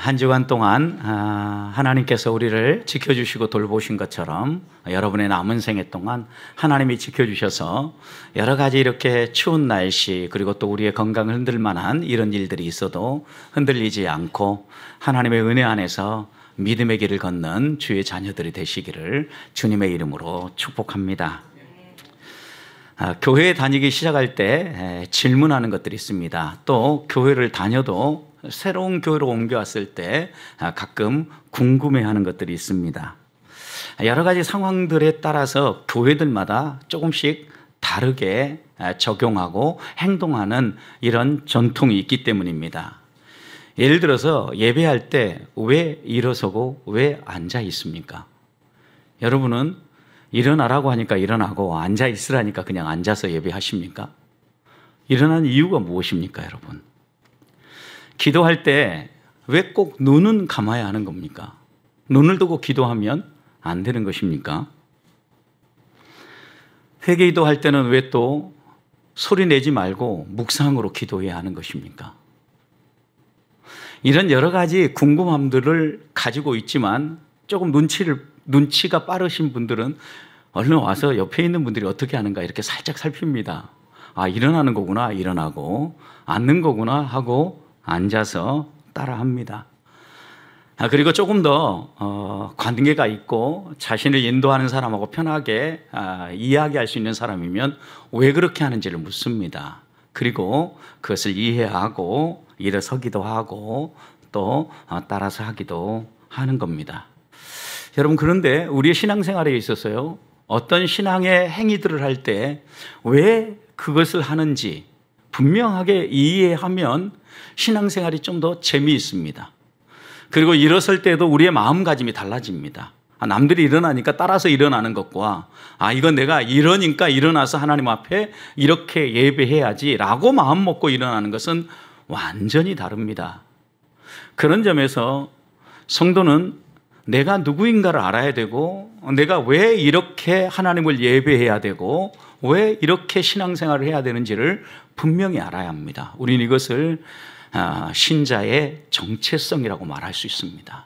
한 주간 동안 하나님께서 우리를 지켜주시고 돌보신 것처럼 여러분의 남은 생애 동안 하나님이 지켜주셔서 여러 가지 이렇게 추운 날씨 그리고 또 우리의 건강을 흔들 만한 이런 일들이 있어도 흔들리지 않고 하나님의 은혜 안에서 믿음의 길을 걷는 주의 자녀들이 되시기를 주님의 이름으로 축복합니다. 교회에 다니기 시작할 때 질문하는 것들이 있습니다. 또 교회를 다녀도 새로운 교회로 옮겨왔을 때 가끔 궁금해하는 것들이 있습니다. 여러 가지 상황들에 따라서 교회들마다 조금씩 다르게 적용하고 행동하는 이런 전통이 있기 때문입니다. 예를 들어서 예배할 때 왜 일어서고 왜 앉아 있습니까? 여러분은 일어나라고 하니까 일어나고 앉아 있으라니까 그냥 앉아서 예배하십니까? 일어나는 이유가 무엇입니까, 여러분? 기도할 때 왜 꼭 눈은 감아야 하는 겁니까? 눈을 두고 기도하면 안 되는 것입니까? 회개 기도할 때는 왜 또 소리 내지 말고 묵상으로 기도해야 하는 것입니까? 이런 여러 가지 궁금함들을 가지고 있지만 조금 눈치가 빠르신 분들은 얼른 와서 옆에 있는 분들이 어떻게 하는가 이렇게 살짝 살핍니다. 아, 일어나는 거구나, 일어나고, 앉는 거구나 하고 앉아서 따라합니다. 그리고 조금 더 관계가 있고 자신을 인도하는 사람하고 편하게 이야기할 수 있는 사람이면 왜 그렇게 하는지를 묻습니다. 그리고 그것을 이해하고 일어서기도 하고 또 따라서 하기도 하는 겁니다. 여러분, 그런데 우리의 신앙생활에 있어서요, 어떤 신앙의 행위들을 할 때 왜 그것을 하는지 분명하게 이해하면 신앙생활이 좀 더 재미있습니다. 그리고 일어설 때도 우리의 마음가짐이 달라집니다. 남들이 일어나니까 따라서 일어나는 것과 이건 내가 이러니까 일어나서 하나님 앞에 이렇게 예배해야지 라고 마음 먹고 일어나는 것은 완전히 다릅니다. 그런 점에서 성도는 내가 누구인가를 알아야 되고 내가 왜 이렇게 하나님을 예배해야 되고 왜 이렇게 신앙생활을 해야 되는지를 분명히 알아야 합니다. 우리는 이것을 신자의 정체성이라고 말할 수 있습니다.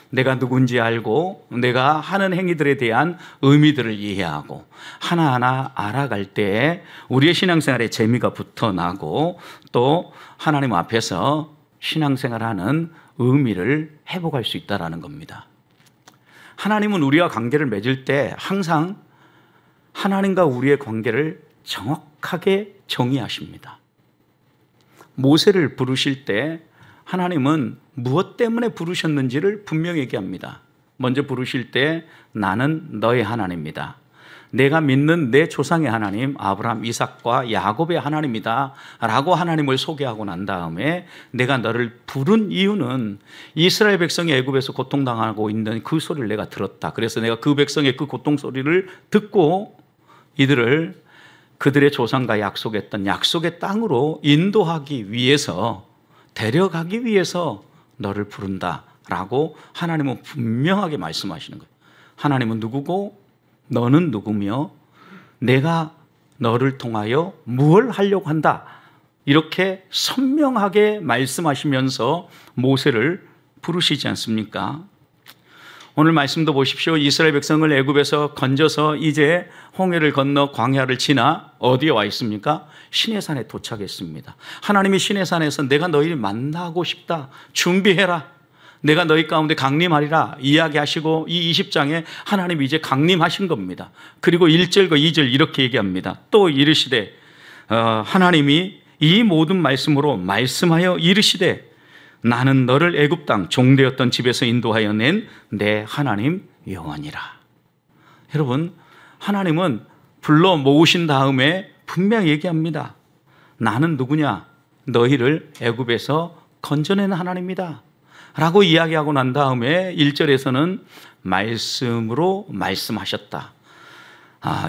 내가 누군지 알고 내가 하는 행위들에 대한 의미들을 이해하고 하나하나 알아갈 때 우리의 신앙생활에 재미가 붙어나고 또 하나님 앞에서 신앙생활하는 의미를 회복할 수 있다는 겁니다. 하나님은 우리와 관계를 맺을 때 항상 하나님과 우리의 관계를 정확하게 정의하십니다. 모세를 부르실 때 하나님은 무엇 때문에 부르셨는지를 분명히 얘기합니다. 먼저 부르실 때 나는 너의 하나님이다. 내가 믿는 내 조상의 하나님 아브라함, 이삭과 야곱의 하나님이다 라고 하나님을 소개하고 난 다음에 내가 너를 부른 이유는 이스라엘 백성이 애굽에서 고통당하고 있는 그 소리를 내가 들었다. 그래서 내가 그 백성의 그 고통 소리를 듣고 이들을 그들의 조상과 약속했던 약속의 땅으로 인도하기 위해서 데려가기 위해서 너를 부른다 라고 하나님은 분명하게 말씀하시는 거예요. 하나님은 누구고 너는 누구며 내가 너를 통하여 무엇을 하려고 한다 이렇게 선명하게 말씀하시면서 모세를 부르시지 않습니까? 오늘 말씀도 보십시오. 이스라엘 백성을 애굽에서 건져서 이제 홍해를 건너 광야를 지나 어디에 와 있습니까? 시내산에 도착했습니다. 하나님이 시내산에서 내가 너희를 만나고 싶다. 준비해라. 내가 너희 가운데 강림하리라 이야기하시고 이 20장에 하나님이 이제 강림하신 겁니다. 그리고 1절과 2절 이렇게 얘기합니다. 또 이르시되 하나님이 이 모든 말씀으로 말씀하여 이르시되 나는 너를 애굽 땅 종되었던 집에서 인도하여 낸 내 하나님 여호와니라. 여러분, 하나님은 불러 모으신 다음에 분명히 얘기합니다. 나는 누구냐? 너희를 애굽에서 건져낸 하나님이다 라고 이야기하고 난 다음에 1절에서는 말씀으로 말씀하셨다.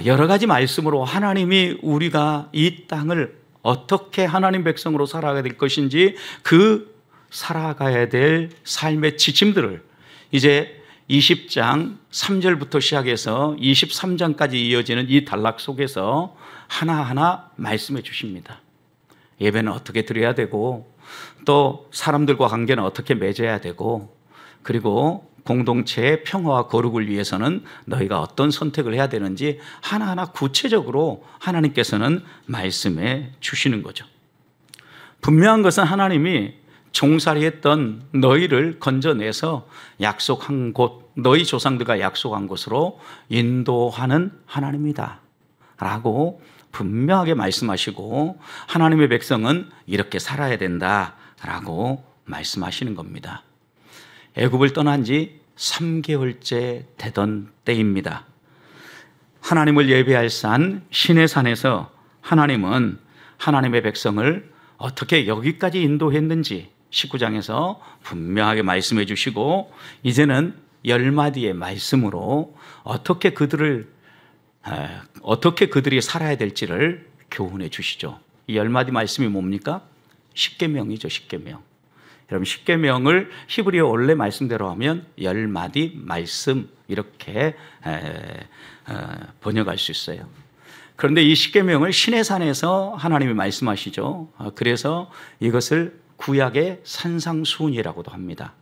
여러 가지 말씀으로 하나님이 우리가 이 땅을 어떻게 하나님 백성으로 살아가야 될 것인지 그 살아가야 될 삶의 지침들을 이제 20장 3절부터 시작해서 23장까지 이어지는 이 단락 속에서 하나하나 말씀해 주십니다. 예배는 어떻게 드려야 되고 또 사람들과 관계는 어떻게 맺어야 되고, 그리고 공동체의 평화와 거룩을 위해서는 너희가 어떤 선택을 해야 되는지 하나하나 구체적으로 하나님께서는 말씀해 주시는 거죠. 분명한 것은 하나님이 종살이했던 너희를 건져내서 약속한 곳, 너희 조상들과 약속한 곳으로 인도하는 하나님이다 라고 분명하게 말씀하시고, 하나님의 백성은 이렇게 살아야 된다라고 말씀하시는 겁니다. 애굽을 떠난 지 3개월째 되던 때입니다. 하나님을 예배할 산 시내산에서 하나님은 하나님의 백성을 어떻게 여기까지 인도했는지 19장에서 분명하게 말씀해 주시고, 이제는 10마디의 말씀으로 어떻게 그들이 살아야 될지를 교훈해 주시죠. 이 10마디 말씀이 뭡니까? 십계명이죠. 십계명. 여러분, 십계명을 히브리어 원래 말씀대로 하면 10마디 말씀, 이렇게 번역할 수 있어요. 그런데 이 십계명을 시내산에서 하나님이 말씀하시죠. 그래서 이것을 구약의 산상수훈이라고도 합니다.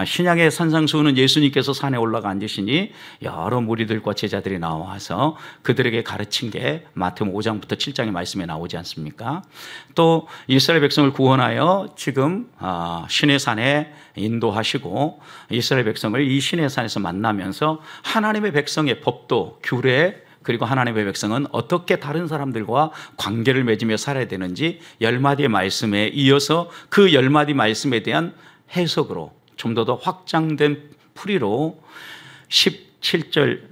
신약의 산상수훈은 예수님께서 산에 올라가 앉으시니 여러 무리들과 제자들이 나와서 그들에게 가르친 게 마태복음 5장부터 7장의 말씀에 나오지 않습니까? 또 이스라엘 백성을 구원하여 지금 시내산에 인도하시고, 이스라엘 백성을 이 시내산에서 만나면서 하나님의 백성의 법도, 규례, 그리고 하나님의 백성은 어떻게 다른 사람들과 관계를 맺으며 살아야 되는지 10마디의 말씀에 이어서 그 10마디 말씀에 대한 해석으로 좀 더 확장된 풀이로 17절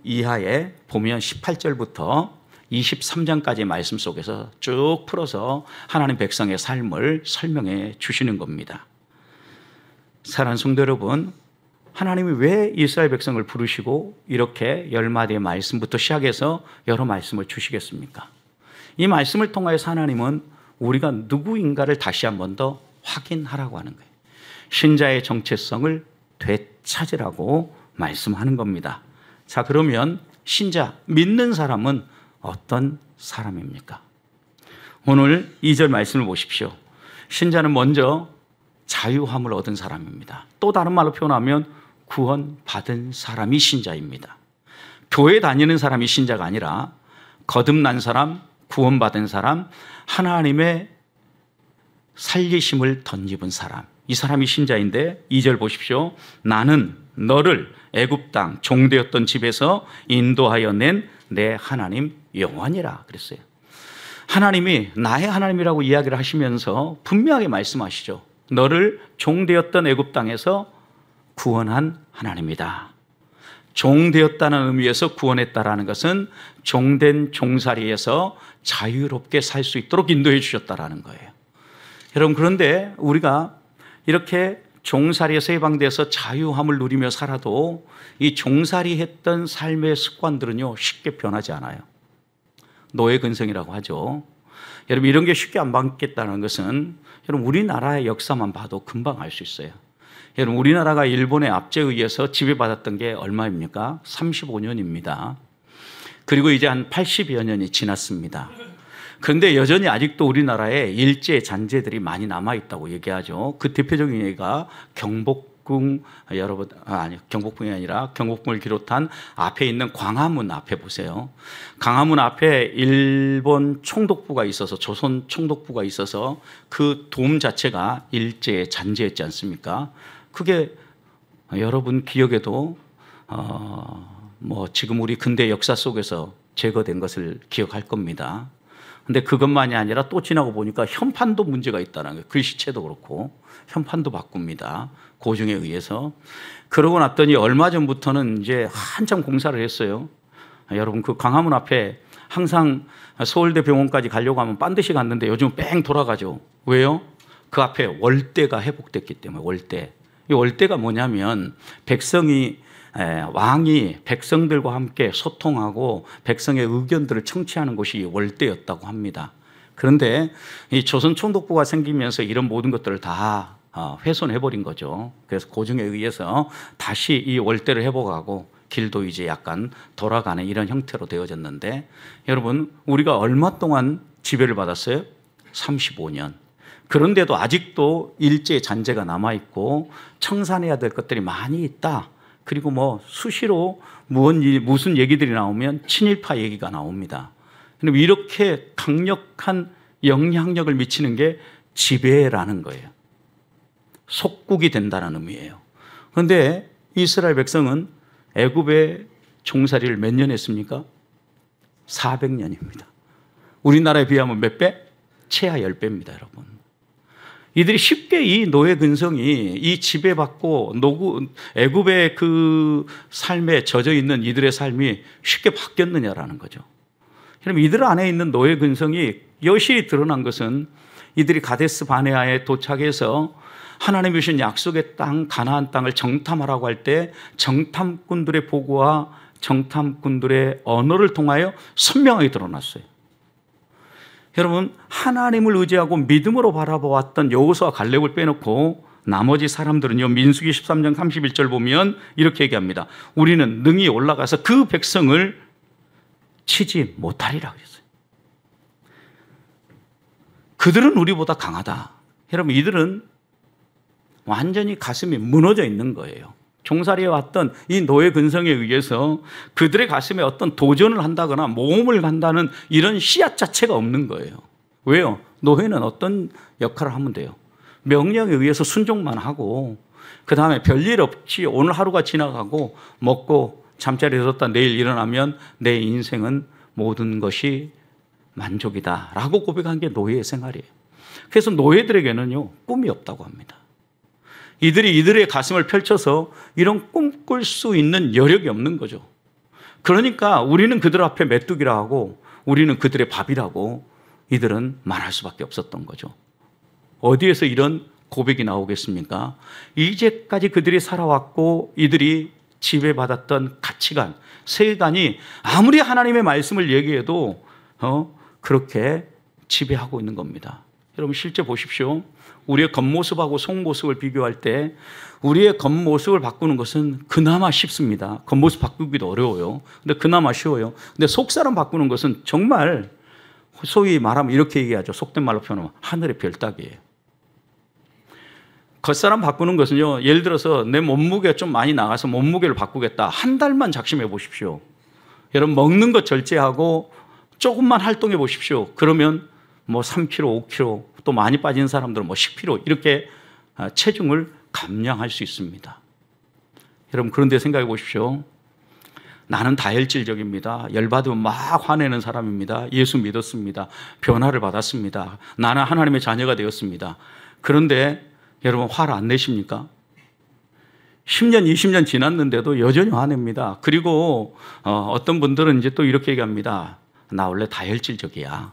이하에 보면 18절부터 23장까지의 말씀 속에서 쭉 풀어서 하나님 백성의 삶을 설명해 주시는 겁니다. 사랑하는 성도 여러분, 하나님이 왜 이스라엘 백성을 부르시고 이렇게 10마디의 말씀부터 시작해서 여러 말씀을 주시겠습니까? 이 말씀을 통하여서 하나님은 우리가 누구인가를 다시 한 번 더 확인하라고 하는 거예요. 신자의 정체성을 되찾으라고 말씀하는 겁니다. 자, 그러면 신자, 믿는 사람은 어떤 사람입니까? 오늘 2절 말씀을 보십시오. 신자는 먼저 자유함을 얻은 사람입니다. 또 다른 말로 표현하면 구원받은 사람이 신자입니다. 교회 다니는 사람이 신자가 아니라 거듭난 사람, 구원받은 사람, 하나님의 살리심을 덧입은 사람, 이 사람이 신자인데 2절 보십시오. 나는 너를 애굽 땅 종되었던 집에서 인도하여 낸 내 하나님 여호와니라 그랬어요. 하나님이 나의 하나님이라고 이야기를 하시면서 분명하게 말씀하시죠. 너를 종되었던 애굽 땅에서 구원한 하나님이다. 종되었다는 의미에서 구원했다라는 것은 종된 종살이에서 자유롭게 살 수 있도록 인도해 주셨다라는 거예요. 여러분, 그런데 우리가 이렇게 종살이에서 해방돼서 자유함을 누리며 살아도 이 종살이 했던 삶의 습관들은요, 쉽게 변하지 않아요. 노예 근성이라고 하죠. 여러분, 이런 게 쉽게 안 바뀌겠다는 것은 여러분 우리나라의 역사만 봐도 금방 알 수 있어요. 여러분, 우리나라가 일본의 압제에 의해서 지배받았던 게 얼마입니까? 35년입니다. 그리고 이제 한 80여 년이 지났습니다. 그런데 여전히 아직도 우리나라에 일제 잔재들이 많이 남아있다고 얘기하죠. 그 대표적인 예가 경복궁, 여러분, 경복궁이 아니라 경복궁을 비롯한 앞에 있는 광화문 앞에 보세요. 광화문 앞에 일본 총독부가 있어서, 조선 총독부가 있어서 그 돔 자체가 일제 잔재였지 않습니까? 그게 여러분 기억에도 지금 우리 근대 역사 속에서 제거된 것을 기억할 겁니다. 근데 그것만이 아니라 또 지나고 보니까 현판도 문제가 있다는 거예요. 글씨체도 그렇고 현판도 바꿉니다. 고증에 의해서. 그러고 났더니 얼마 전부터는 이제 한참 공사를 했어요. 여러분, 그 광화문 앞에 항상 서울대 병원까지 가려고 하면 반드시 갔는데 요즘 뺑 돌아가죠. 왜요? 그 앞에 월대가 회복됐기 때문에. 월대. 이 월대가 뭐냐면 왕이 백성들과 함께 소통하고 백성의 의견들을 청취하는 곳이 월대였다고 합니다. 그런데 이 조선 총독부가 생기면서 이런 모든 것들을 다 훼손해버린 거죠. 그래서 고증에 의해서 다시 이 월대를 회복하고 길도 이제 약간 돌아가는 이런 형태로 되어졌는데, 여러분, 우리가 얼마 동안 지배를 받았어요? 35년. 그런데도 아직도 일제 잔재가 남아있고 청산해야 될 것들이 많이 있다. 그리고 뭐 수시로 무슨 얘기들이 나오면 친일파 얘기가 나옵니다. 그럼 이렇게 강력한 영향력을 미치는 게 지배라는 거예요. 속국이 된다는 의미예요. 그런데 이스라엘 백성은 애굽의 종살이를 몇 년 했습니까? 400년입니다. 우리나라에 비하면 몇 배? 최하 10배입니다, 여러분. 이들이 쉽게 이 노예 근성이 이 지배받고 애굽의 그 삶에 젖어 있는 이들의 삶이 쉽게 바뀌었느냐라는 거죠. 그럼 이들 안에 있는 노예 근성이 여실히 드러난 것은 이들이 가데스 바네아에 도착해서 하나님이 주신 약속의 땅 가나안 땅을 정탐하라고 할 때 정탐꾼들의 보고와 정탐꾼들의 언어를 통하여 선명하게 드러났어요. 여러분, 하나님을 의지하고 믿음으로 바라보았던 여호수아 갈렙을 빼놓고 나머지 사람들은요, 민수기 13장 31절 보면 이렇게 얘기합니다. 우리는 능히 올라가서 그 백성을 치지 못하리라 그랬어요. 그들은 우리보다 강하다. 여러분, 이들은 완전히 가슴이 무너져 있는 거예요. 종살이에 왔던 이 노예 근성에 의해서 그들의 가슴에 어떤 도전을 한다거나 모험을 한다는 이런 씨앗 자체가 없는 거예요. 왜요? 노예는 어떤 역할을 하면 돼요? 명령에 의해서 순종만 하고 그 다음에 별일 없이 오늘 하루가 지나가고 먹고 잠자리에 들었다 내일 일어나면 내 인생은 모든 것이 만족이다 라고 고백한 게 노예의 생활이에요. 그래서 노예들에게는요, 꿈이 없다고 합니다. 이들이 이들의 가슴을 펼쳐서 이런 꿈꿀 수 있는 여력이 없는 거죠. 그러니까 우리는 그들 앞에 메뚜기라 하고 우리는 그들의 밥이라고 이들은 말할 수밖에 없었던 거죠. 어디에서 이런 고백이 나오겠습니까? 이제까지 그들이 살아왔고 이들이 지배받았던 가치관, 세계관이 아무리 하나님의 말씀을 얘기해도 그렇게 지배하고 있는 겁니다. 여러분 실제 보십시오. 우리의 겉모습하고 속모습을 비교할 때 우리의 겉모습을 바꾸는 것은 그나마 쉽습니다. 겉모습 바꾸기도 어려워요. 근데 그나마 쉬워요. 근데 속사람 바꾸는 것은 정말 소위 말하면 이렇게 얘기하죠. 속된 말로 표현하면 하늘의 별 따기예요. 겉사람 바꾸는 것은요, 예를 들어서 내 몸무게가 좀 많이 나가서 몸무게를 바꾸겠다. 한 달만 작심해 보십시오. 여러분 먹는 것 절제하고 조금만 활동해 보십시오. 그러면 뭐 3kg, 5kg, 또 많이 빠진 사람들은 뭐 10kg 이렇게 체중을 감량할 수 있습니다. 여러분 그런데 생각해 보십시오. 나는 다혈질적입니다. 열받으면 막 화내는 사람입니다. 예수 믿었습니다. 변화를 받았습니다. 나는 하나님의 자녀가 되었습니다. 그런데 여러분 화를 안 내십니까? 10년, 20년 지났는데도 여전히 화냅니다. 그리고 어떤 분들은 이제 또 이렇게 얘기합니다. 나 원래 다혈질적이야.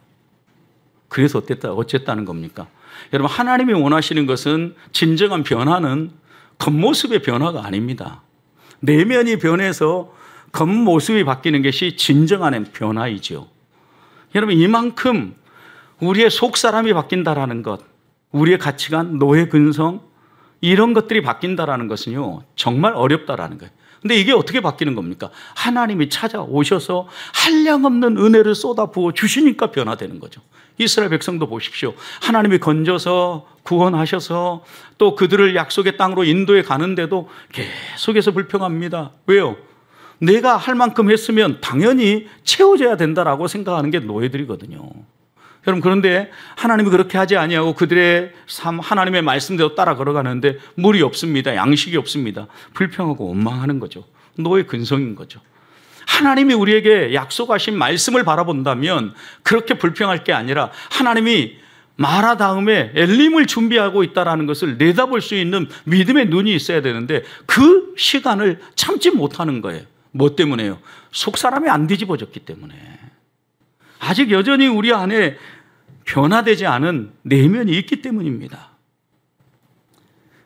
그래서 어쨌다는 겁니까? 여러분 하나님이 원하시는 것은 진정한 변화는 겉모습의 변화가 아닙니다. 내면이 변해서 겉모습이 바뀌는 것이 진정한 변화이죠. 여러분 이만큼 우리의 속사람이 바뀐다라는 것, 우리의 가치관, 노예 근성 이런 것들이 바뀐다라는 것은요 정말 어렵다라는 거예요. 근데 이게 어떻게 바뀌는 겁니까? 하나님이 찾아오셔서 한량없는 은혜를 쏟아부어 주시니까 변화되는 거죠. 이스라엘 백성도 보십시오. 하나님이 건져서 구원하셔서 또 그들을 약속의 땅으로 인도해 가는데도 계속해서 불평합니다. 왜요? 내가 할 만큼 했으면 당연히 채워져야 된다라고 생각하는 게 노예들이거든요. 여러분 그런데 하나님이 그렇게 하지 아니하고 그들의 삶 하나님의 말씀대로 따라 걸어가는데 물이 없습니다. 양식이 없습니다. 불평하고 원망하는 거죠. 노예 근성인 거죠. 하나님이 우리에게 약속하신 말씀을 바라본다면 그렇게 불평할 게 아니라 하나님이 마라 다음에 엘림을 준비하고 있다는 것을 내다볼 수 있는 믿음의 눈이 있어야 되는데 그 시간을 참지 못하는 거예요. 뭐 때문에요? 속사람이 안 뒤집어졌기 때문에. 아직 여전히 우리 안에 변화되지 않은 내면이 있기 때문입니다.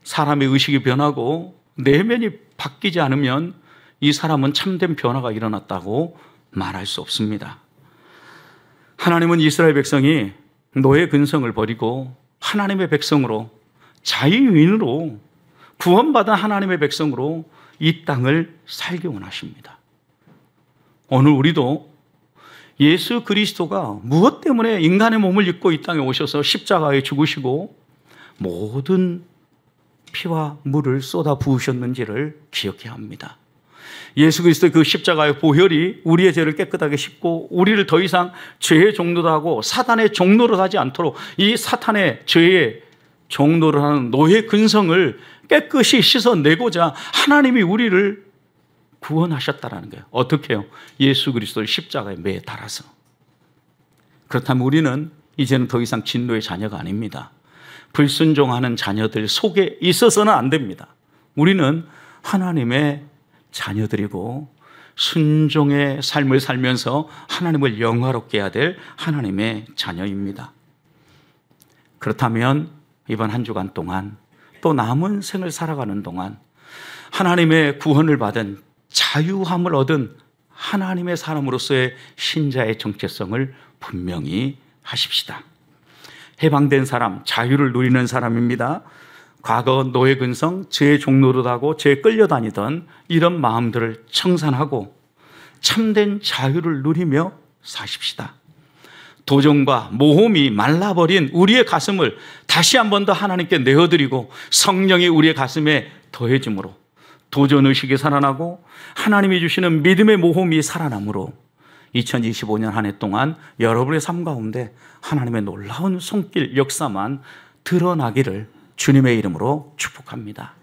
사람의 의식이 변하고 내면이 바뀌지 않으면 이 사람은 참된 변화가 일어났다고 말할 수 없습니다. 하나님은 이스라엘 백성이 노예 근성을 버리고 하나님의 백성으로 자유인으로 구원받은 하나님의 백성으로 이 땅을 살기 원하십니다. 오늘 우리도 예수 그리스도가 무엇 때문에 인간의 몸을 입고 이 땅에 오셔서 십자가에 죽으시고 모든 피와 물을 쏟아 부으셨는지를 기억해야 합니다. 예수 그리스도의 그 십자가의 보혈이 우리의 죄를 깨끗하게 씻고 우리를 더 이상 죄의 종노릇 하고 사탄의 종노릇 하지 않도록 이 사탄의 죄의 종노릇 하는 노예 근성을 깨끗이 씻어내고자 하나님이 우리를 구원하셨다라는 거예요. 어떻게 해요? 예수 그리스도를 십자가에 매에 달아서. 그렇다면 우리는 이제는 더 이상 진노의 자녀가 아닙니다. 불순종하는 자녀들 속에 있어서는 안 됩니다. 우리는 하나님의 자녀들이고 순종의 삶을 살면서 하나님을 영화롭게 해야 될 하나님의 자녀입니다. 그렇다면 이번 한 주간 동안 또 남은 생을 살아가는 동안 하나님의 구원을 받은 자유함을 얻은 하나님의 사람으로서의 신자의 정체성을 분명히 하십시다. 해방된 사람, 자유를 누리는 사람입니다. 과거 노예 근성, 죄의 종노릇하고 죄에 끌려다니던 이런 마음들을 청산하고 참된 자유를 누리며 사십시다. 도전과 모험이 말라버린 우리의 가슴을 다시 한 번 더 하나님께 내어드리고 성령이 우리의 가슴에 더해짐으로 도전의식이 살아나고 하나님이 주시는 믿음의 모험이 살아나므로 2025년 한 해 동안 여러분의 삶 가운데 하나님의 놀라운 손길 역사만 드러나기를 주님의 이름으로 축복합니다.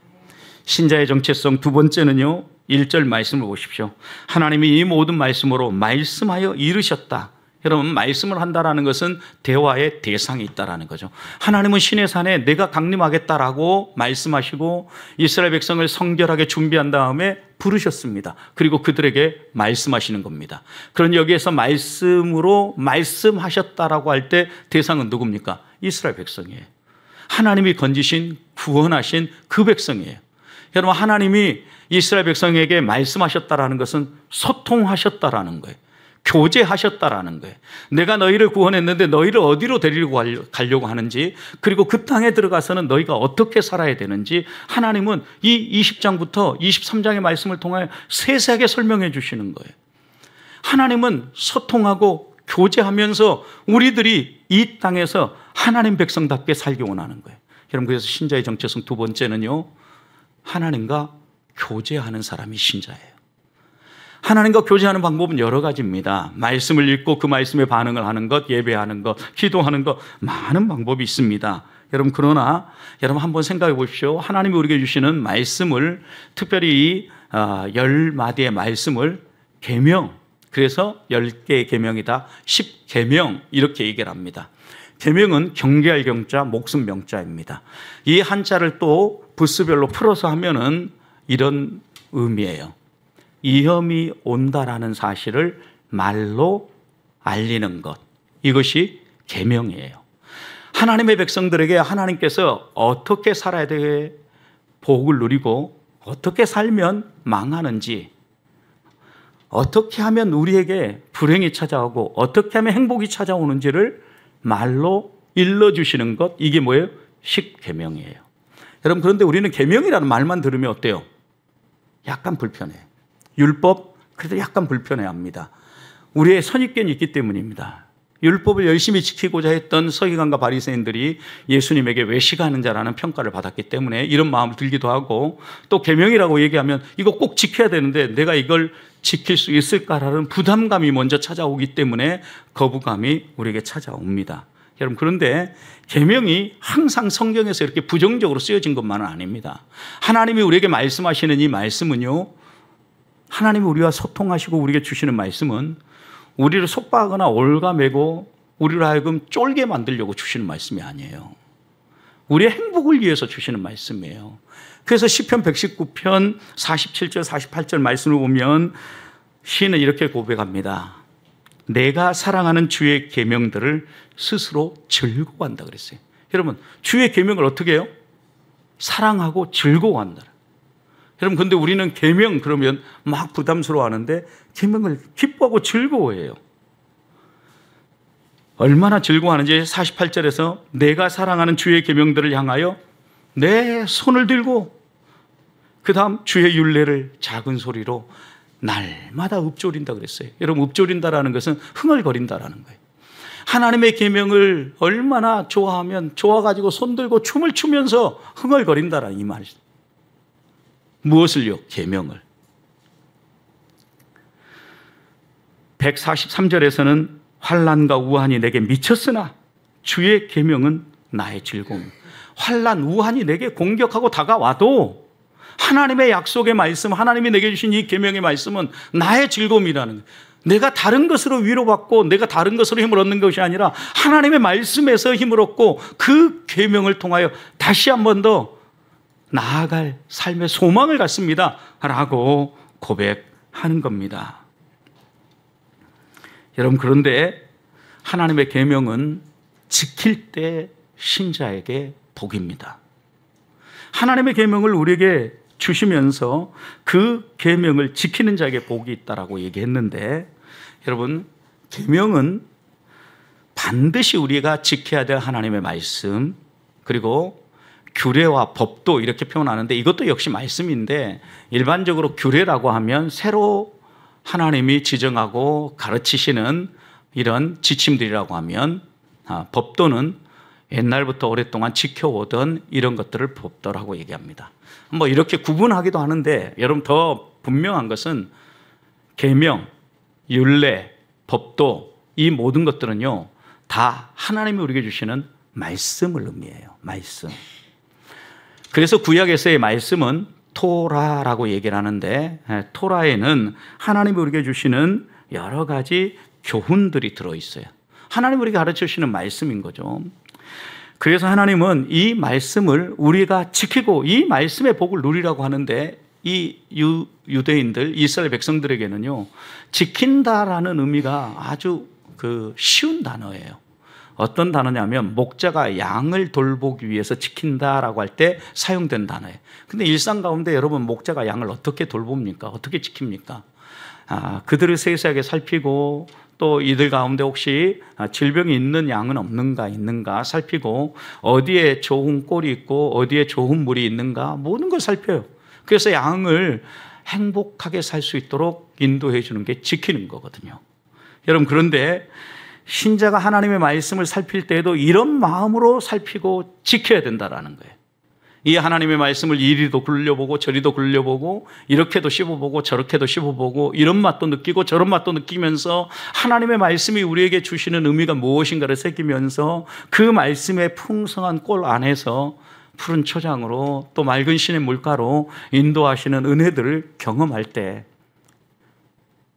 신자의 정체성 두 번째는요, 1절 말씀을 보십시오. 하나님이 이 모든 말씀으로 말씀하여 이르셨다. 여러분, 말씀을 한다라는 것은 대화의 대상이 있다라는 거죠. 하나님은 신의 산에 내가 강림하겠다라고 말씀하시고 이스라엘 백성을 성결하게 준비한 다음에 부르셨습니다. 그리고 그들에게 말씀하시는 겁니다. 그런 여기에서 말씀으로 말씀하셨다라고 할 때 대상은 누굽니까? 이스라엘 백성이에요. 하나님이 건지신 구원하신 그 백성이에요. 여러분, 하나님이 이스라엘 백성에게 말씀하셨다라는 것은 소통하셨다라는 거예요. 교제하셨다라는 거예요. 내가 너희를 구원했는데 너희를 어디로 데리고 가려고 하는지, 그리고 그 땅에 들어가서는 너희가 어떻게 살아야 되는지 하나님은 이 20장부터 23장의 말씀을 통하여 세세하게 설명해 주시는 거예요. 하나님은 소통하고 교제하면서 우리들이 이 땅에서 하나님 백성답게 살기 원하는 거예요. 여러분, 그래서 신자의 정체성 두 번째는요, 하나님과 교제하는 사람이 신자예요. 하나님과 교제하는 방법은 여러 가지입니다. 말씀을 읽고 그 말씀에 반응을 하는 것, 예배하는 것, 기도하는 것, 많은 방법이 있습니다. 여러분, 그러나 여러분 한번 생각해 보십시오. 하나님이 우리에게 주시는 말씀을, 특별히 10마디의 말씀을 계명, 그래서 10개의 계명이다, 10계명 이렇게 얘기를 합니다. 계명은 경계할 경자, 목숨 명자입니다. 이 한자를 또 부수별로 풀어서 하면은 이런 의미예요. 위험이 온다라는 사실을 말로 알리는 것, 이것이 계명이에요. 하나님의 백성들에게 하나님께서 어떻게 살아야 돼 복을 누리고 어떻게 살면 망하는지, 어떻게 하면 우리에게 불행이 찾아오고 어떻게 하면 행복이 찾아오는지를 말로 일러주시는 것, 이게 뭐예요? 십계명이에요. 여러분, 그런데 우리는 계명이라는 말만 들으면 어때요? 약간 불편해요. 율법, 그래도 약간 불편해합니다. 우리의 선입견이 있기 때문입니다. 율법을 열심히 지키고자 했던 서기관과 바리새인들이 예수님에게 외식하는 자라는 평가를 받았기 때문에 이런 마음을 들기도 하고, 또 계명이라고 얘기하면 이거 꼭 지켜야 되는데 내가 이걸 지킬 수 있을까라는 부담감이 먼저 찾아오기 때문에 거부감이 우리에게 찾아옵니다. 여러분, 그런데 계명이 항상 성경에서 이렇게 부정적으로 쓰여진 것만은 아닙니다. 하나님이 우리에게 말씀하시는 이 말씀은요, 하나님이 우리와 소통하시고 우리에게 주시는 말씀은 우리를 속박하거나 올가매고 우리를 하여금 쫄게 만들려고 주시는 말씀이 아니에요. 우리의 행복을 위해서 주시는 말씀이에요. 그래서 시편 119편 47절 48절 말씀을 보면 시인은 이렇게 고백합니다. 내가 사랑하는 주의 계명들을 스스로 즐거워한다 그랬어요. 여러분, 주의 계명을 어떻게 해요? 사랑하고 즐거워한다. 여러분, 근데 우리는 계명 그러면 막 부담스러워하는데 계명을 기뻐하고 즐거워해요. 얼마나 즐거워하는지 48절에서 내가 사랑하는 주의 계명들을 향하여 내 손을 들고, 그 다음 주의 율례를 작은 소리로 날마다 읊조린다 그랬어요. 여러분, 읊조린다라는 것은 흥얼거린다라는 거예요. 하나님의 계명을 얼마나 좋아하면 좋아가지고 손들고 춤을 추면서 흥얼거린다라는 이 말이죠. 무엇을요? 계명을. 143절에서는 환난과 우환이 내게 미쳤으나 주의 계명은 나의 즐거움. 환난, 우환이 내게 공격하고 다가와도 하나님의 약속의 말씀, 하나님이 내게 주신 이 계명의 말씀은 나의 즐거움이라는 거예요. 내가 다른 것으로 위로받고 내가 다른 것으로 힘을 얻는 것이 아니라 하나님의 말씀에서 힘을 얻고 그 계명을 통하여 다시 한 번 더 나아갈 삶의 소망을 갖습니다 라고 고백하는 겁니다. 여러분, 그런데 하나님의 계명은 지킬 때 신자에게 복입니다. 하나님의 계명을 우리에게 주시면서 그 계명을 지키는 자에게 복이 있다라고 얘기했는데, 여러분, 계명은 반드시 우리가 지켜야 될 하나님의 말씀, 그리고 규례와 법도 이렇게 표현하는데 이것도 역시 말씀인데, 일반적으로 규례라고 하면 새로 하나님이 지정하고 가르치시는 이런 지침들이라고 하면, 법도는 옛날부터 오랫동안 지켜오던 이런 것들을 법도라고 얘기합니다. 뭐 이렇게 구분하기도 하는데, 여러분 더 분명한 것은 계명, 율례, 법도, 이 모든 것들은요 다 하나님이 우리에게 주시는 말씀을 의미해요. 말씀. 그래서 구약에서의 말씀은 토라라고 얘기를 하는데, 토라에는 하나님이 우리에게 주시는 여러 가지 교훈들이 들어있어요. 하나님이 우리에게 가르쳐 주시는 말씀인 거죠. 그래서 하나님은 이 말씀을 우리가 지키고 이 말씀의 복을 누리라고 하는데, 이 유대인들, 이스라엘 백성들에게는요 지킨다라는 의미가 아주 쉬운 단어예요. 어떤 단어냐면 목자가 양을 돌보기 위해서 지킨다라고 할 때 사용된 단어예요. 근데 일상 가운데 여러분, 목자가 양을 어떻게 돌봅니까? 어떻게 지킵니까? 그들을 세세하게 살피고, 또 이들 가운데 혹시 질병이 있는 양은 있는가 살피고, 어디에 좋은 꼴이 있고 어디에 좋은 물이 있는가 모든 걸 살펴요. 그래서 양을 행복하게 살 수 있도록 인도해 주는 게 지키는 거거든요. 여러분, 그런데 신자가 하나님의 말씀을 살필 때에도 이런 마음으로 살피고 지켜야 된다라는 거예요. 이 하나님의 말씀을 이리도 굴려보고 저리도 굴려보고, 이렇게도 씹어보고 저렇게도 씹어보고, 이런 맛도 느끼고 저런 맛도 느끼면서 하나님의 말씀이 우리에게 주시는 의미가 무엇인가를 새기면서 그 말씀의 풍성한 꼴 안에서 푸른 초장으로 또 맑은 신의 물가로 인도하시는 은혜들을 경험할 때,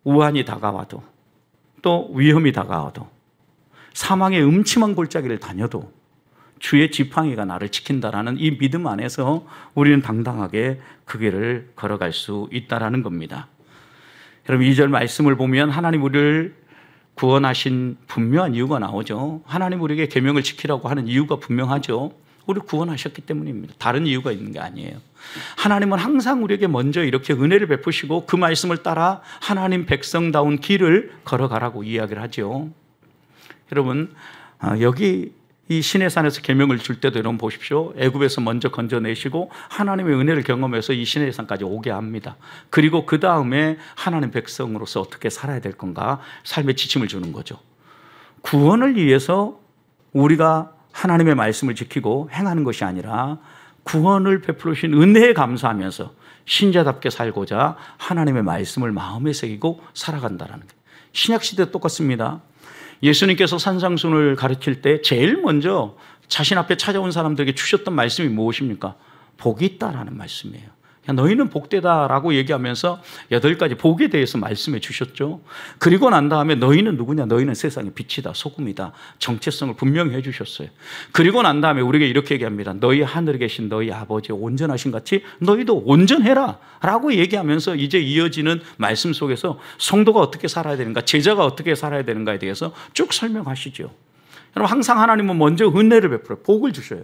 우환이 다가와도 또 위험이 다가와도 사망의 음침한 골짜기를 다녀도 주의 지팡이가 나를 지킨다라는 이 믿음 안에서 우리는 당당하게 그 길을 걸어갈 수 있다라는 겁니다. 여러분, 2절 말씀을 보면 하나님 우리를 구원하신 분명한 이유가 나오죠. 하나님 우리에게 계명을 지키라고 하는 이유가 분명하죠. 우리를 구원하셨기 때문입니다. 다른 이유가 있는 게 아니에요. 하나님은 항상 우리에게 먼저 이렇게 은혜를 베푸시고 그 말씀을 따라 하나님 백성다운 길을 걸어가라고 이야기를 하죠. 여러분, 여기 이 시내산에서 계명을 줄 때도 여러분 보십시오. 애굽에서 먼저 건져내시고 하나님의 은혜를 경험해서 이 시내산까지 오게 합니다. 그리고 그 다음에 하나님 백성으로서 어떻게 살아야 될 건가, 삶의 지침을 주는 거죠. 구원을 위해서 우리가 하나님의 말씀을 지키고 행하는 것이 아니라 구원을 베풀어 주신 은혜에 감사하면서 신자답게 살고자 하나님의 말씀을 마음에 새기고 살아간다는 거예요. 신약시대도 똑같습니다. 예수님께서 산상순을 가르칠 때 제일 먼저 자신 앞에 찾아온 사람들에게 주셨던 말씀이 무엇입니까? 복이 있다라는 말씀이에요. 너희는 복되다라고 얘기하면서 8가지 복에 대해서 말씀해 주셨죠. 그리고 난 다음에 너희는 누구냐? 너희는 세상의 빛이다, 소금이다, 정체성을 분명히 해주셨어요. 그리고 난 다음에 우리에게 이렇게 얘기합니다. 너희 하늘에 계신 너희 아버지 온전하신 같이 너희도 온전해라 라고 얘기하면서 이제 이어지는 말씀 속에서 성도가 어떻게 살아야 되는가, 제자가 어떻게 살아야 되는가에 대해서 쭉 설명하시죠. 여러분, 항상 하나님은 먼저 은혜를 베풀어요. 복을 주셔요.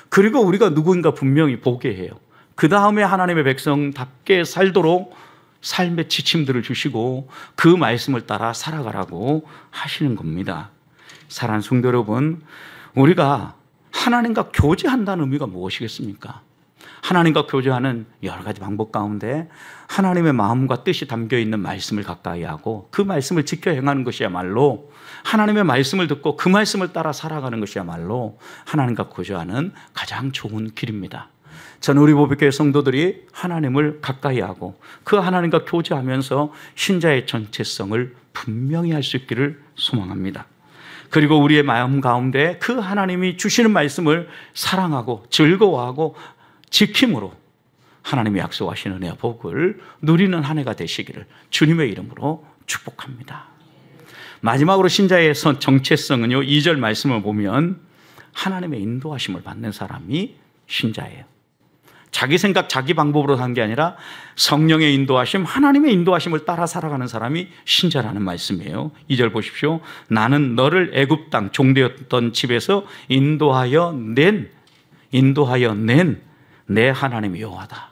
그리고 우리가 누구인가 분명히 보게 해요. 그 다음에 하나님의 백성답게 살도록 삶의 지침들을 주시고 그 말씀을 따라 살아가라고 하시는 겁니다. 사랑하는 성도 여러분, 우리가 하나님과 교제한다는 의미가 무엇이겠습니까? 하나님과 교제하는 여러 가지 방법 가운데 하나님의 마음과 뜻이 담겨 있는 말씀을 가까이 하고 그 말씀을 지켜 행하는 것이야말로, 하나님의 말씀을 듣고 그 말씀을 따라 살아가는 것이야말로 하나님과 교제하는 가장 좋은 길입니다. 저는 우리 보배교회 성도들이 하나님을 가까이 하고 그 하나님과 교제하면서 신자의 전체성을 분명히 할 수 있기를 소망합니다. 그리고 우리의 마음 가운데 그 하나님이 주시는 말씀을 사랑하고 즐거워하고 지킴으로 하나님이 약속하시는 은혜와 복을 누리는 한 해가 되시기를 주님의 이름으로 축복합니다. 마지막으로 신자의 정체성은요, 2절 말씀을 보면 하나님의 인도하심을 받는 사람이 신자예요. 자기 생각, 자기 방법으로 한 게 아니라 성령의 인도하심, 하나님의 인도하심을 따라 살아가는 사람이 신자라는 말씀이에요. 2절 보십시오. 나는 너를 애굽 땅 종되었던 집에서 인도하여 낸 내 하나님 여호와다.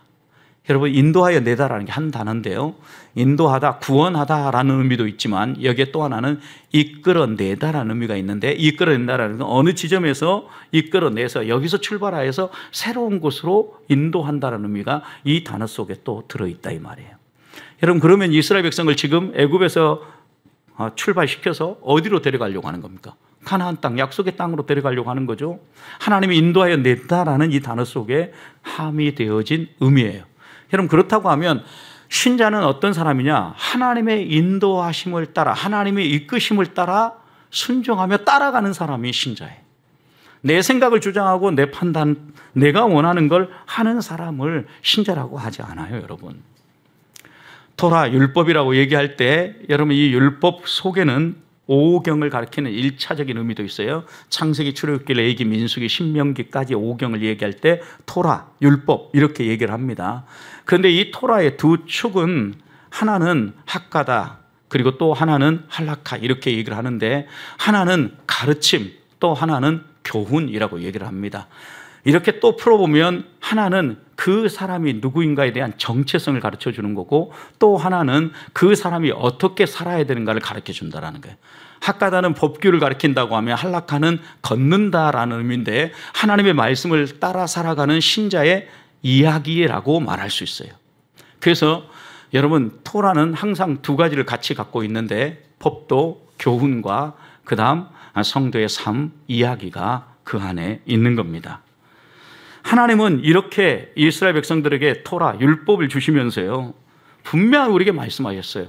여러분, 인도하여 내다라는 게 한 단어인데요, 인도하다, 구원하다라는 의미도 있지만 여기에 또 하나는 이끌어내다라는 의미가 있는데, 이끌어낸다라는 건 어느 지점에서 이끌어내서 여기서 출발하여서 새로운 곳으로 인도한다라는 의미가 이 단어 속에 또 들어있다 이 말이에요. 여러분, 그러면 이스라엘 백성을 지금 애굽에서 출발시켜서 어디로 데려가려고 하는 겁니까? 가나안 땅, 약속의 땅으로 데려가려고 하는 거죠. 하나님이 인도하여 냈다라는 이 단어 속에 함의되어진 의미예요. 여러분, 그렇다고 하면 신자는 어떤 사람이냐? 하나님의 인도하심을 따라, 하나님의 이끄심을 따라 순종하며 따라가는 사람이 신자예요. 내 생각을 주장하고 내 판단, 내가 원하는 걸 하는 사람을 신자라고 하지 않아요, 여러분. 토라, 율법이라고 얘기할 때 여러분, 이 율법 속에는 오경을 가리키는 1차적인 의미도 있어요. 창세기, 출애굽기, 레위기, 민수기, 신명기까지 오경을 얘기할 때 토라, 율법 이렇게 얘기를 합니다. 그런데 이 토라의 두 축은 하나는 학가다, 그리고 또 하나는 할라카 이렇게 얘기를 하는데, 하나는 가르침, 또 하나는 교훈이라고 얘기를 합니다. 이렇게 또 풀어보면 하나는 그 사람이 누구인가에 대한 정체성을 가르쳐 주는 거고, 또 하나는 그 사람이 어떻게 살아야 되는가를 가르쳐 준다는 거예요. 학가다는 법규를 가르친다고 하면 할라카는 걷는다라는 의미인데, 하나님의 말씀을 따라 살아가는 신자의 이야기라고 말할 수 있어요. 그래서 여러분, 토라는 항상 두 가지를 같이 갖고 있는데, 법도 교훈과 그 다음 성도의 삶 이야기가 그 안에 있는 겁니다. 하나님은 이렇게 이스라엘 백성들에게 토라, 율법을 주시면서요, 분명히 우리에게 말씀하셨어요.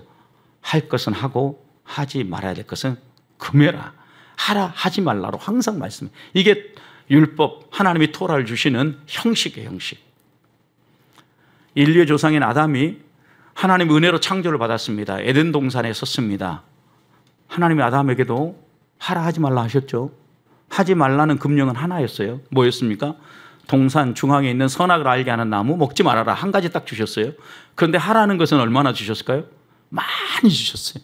할 것은 하고 하지 말아야 될 것은 금해라. 하라, 하지 말라로 항상 말씀해요. 이게 율법, 하나님이 토라를 주시는 형식이에요, 형식. 인류의 조상인 아담이 하나님의 은혜로 창조를 받았습니다. 에덴 동산에 섰습니다. 하나님이 아담에게도 하라, 하지 말라 하셨죠. 하지 말라는 금령은 하나였어요. 뭐였습니까? 동산 중앙에 있는 선악을 알게 하는 나무 먹지 말아라, 한 가지 딱 주셨어요. 그런데 하라는 것은 얼마나 주셨을까요? 많이 주셨어요.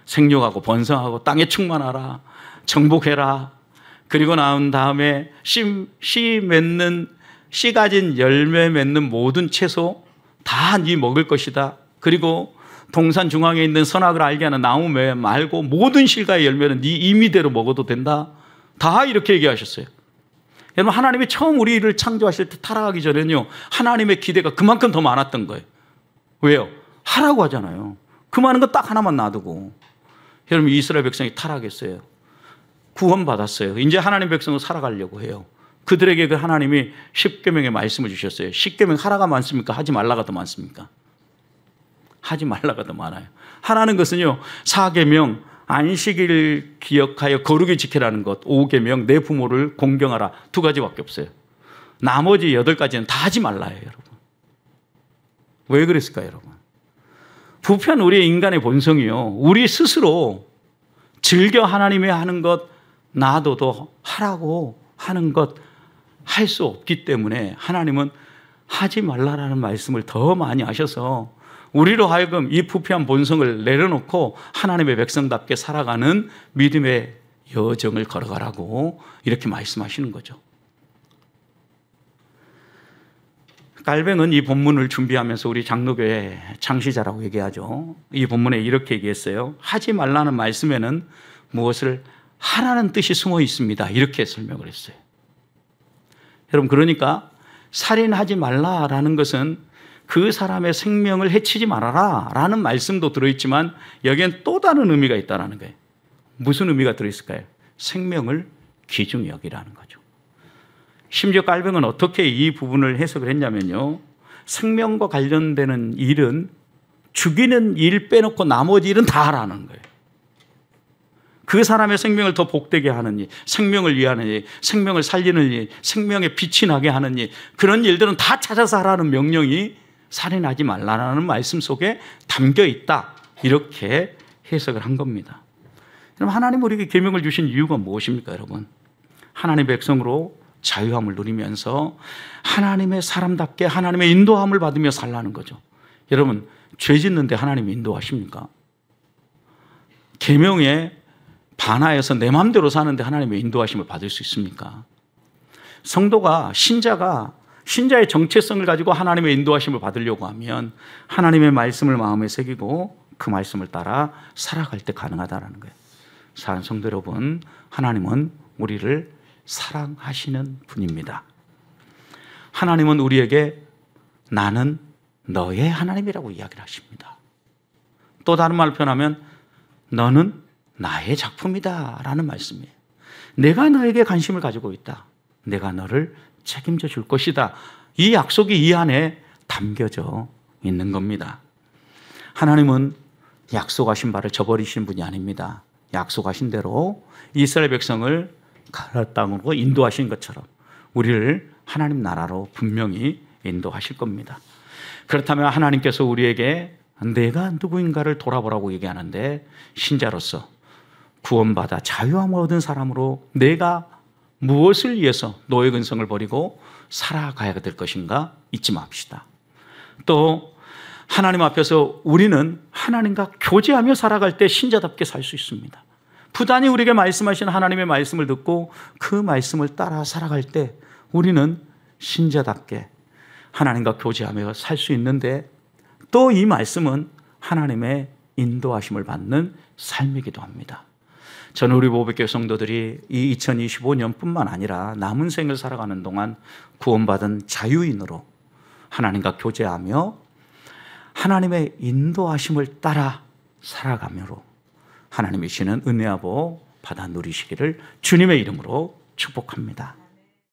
생육하고 번성하고 땅에 충만하라, 정복해라, 그리고 나온 다음에 씨 가진 열매 맺는 모든 채소 다 네 먹을 것이다. 그리고 동산 중앙에 있는 선악을 알게 하는 나무 말고 모든 실과의 열매는 네 임의대로 먹어도 된다. 다 이렇게 얘기하셨어요. 여러분, 하나님이 처음 우리를 창조하실 때 타락하기 전에는요, 하나님의 기대가 그만큼 더 많았던 거예요. 왜요? 하라고 하잖아요. 그 많은 거 딱 하나만 놔두고. 여러분, 이스라엘 백성이 타락했어요. 구원받았어요. 이제 하나님 백성으로 살아가려고 해요. 그들에게 그 하나님이 십계명의 말씀을 주셨어요. 십계명 하라가 많습니까? 하지 말라가 더 많습니까? 하지 말라가 더 많아요. 하라는 것은요, 4계명, 안식일 기억하여 거룩히 지키라는 것, 5계명, 내 부모를 공경하라, 두 가지밖에 없어요. 나머지 8가지는 다 하지 말라예요, 여러분. 왜 그랬을까요, 여러분? 부패한 우리의 인간의 본성이요, 우리 스스로 즐겨 하나님이 하는 것 놔둬도 하라고 하는 것 할 수 없기 때문에 하나님은 하지 말라라는 말씀을 더 많이 하셔서 우리로 하여금 이 부패한 본성을 내려놓고 하나님의 백성답게 살아가는 믿음의 여정을 걸어가라고 이렇게 말씀하시는 거죠. 깔뱅은 이 본문을 준비하면서 우리 장로교회 창시자라고 얘기하죠. 이 본문에 이렇게 얘기했어요. 하지 말라는 말씀에는 무엇을 하라는 뜻이 숨어 있습니다. 이렇게 설명을 했어요. 여러분, 그러니까 살인하지 말라라는 것은 그 사람의 생명을 해치지 말아라 라는 말씀도 들어있지만 여기엔 또 다른 의미가 있다는 거예요. 무슨 의미가 들어있을까요? 생명을 귀중히 여기라는 거죠. 심지어 깔병은 어떻게 이 부분을 해석을 했냐면요, 생명과 관련되는 일은 죽이는 일 빼놓고 나머지 일은 다 하라는 거예요. 그 사람의 생명을 더 복되게 하는 일, 생명을 위하는 일, 생명을 살리는 일, 생명에 빛이 나게 하는 일, 그런 일들은 다 찾아서 하라는 명령이 살인하지 말라는 말씀 속에 담겨 있다, 이렇게 해석을 한 겁니다. 그럼 하나님 우리에게 계명을 주신 이유가 무엇입니까, 여러분? 하나님의 백성으로 자유함을 누리면서 하나님의 사람답게 하나님의 인도함을 받으며 살라는 거죠. 여러분, 죄 짓는데 하나님이 인도하십니까? 계명에 반하여서 내 마음대로 사는데 하나님의 인도하심을 받을 수 있습니까? 성도가, 신자의 정체성을 가지고 하나님의 인도하심을 받으려고 하면 하나님의 말씀을 마음에 새기고 그 말씀을 따라 살아갈 때 가능하다는 거예요. 사랑하는 성도 여러분, 하나님은 우리를 사랑하시는 분입니다. 하나님은 우리에게 나는 너의 하나님이라고 이야기를 하십니다. 또 다른 말로 표현하면 너는 나의 작품이다 라는 말씀이에요. 내가 너에게 관심을 가지고 있다. 내가 너를 책임져 줄 것이다. 이 약속이 이 안에 담겨져 있는 겁니다. 하나님은 약속하신 바를 저버리신 분이 아닙니다. 약속하신 대로 이스라엘 백성을 가나안 땅으로 인도하신 것처럼 우리를 하나님 나라로 분명히 인도하실 겁니다. 그렇다면 하나님께서 우리에게 내가 누구인가를 돌아보라고 얘기하는데, 신자로서 구원받아 자유함을 얻은 사람으로 내가 무엇을 위해서 노예 근성을 버리고 살아가야 될 것인가 잊지 맙시다. 또 하나님 앞에서 우리는 하나님과 교제하며 살아갈 때 신자답게 살 수 있습니다. 부단히 우리에게 말씀하신 하나님의 말씀을 듣고 그 말씀을 따라 살아갈 때 우리는 신자답게 하나님과 교제하며 살 수 있는데, 또 이 말씀은 하나님의 인도하심을 받는 삶이기도 합니다. 저는 우리 보배교회 성도들이 이 2025년뿐만 아니라 남은 생을 살아가는 동안 구원받은 자유인으로 하나님과 교제하며 하나님의 인도하심을 따라 살아가므로 하나님이 주시는 은혜와 복 받아 누리시기를 주님의 이름으로 축복합니다.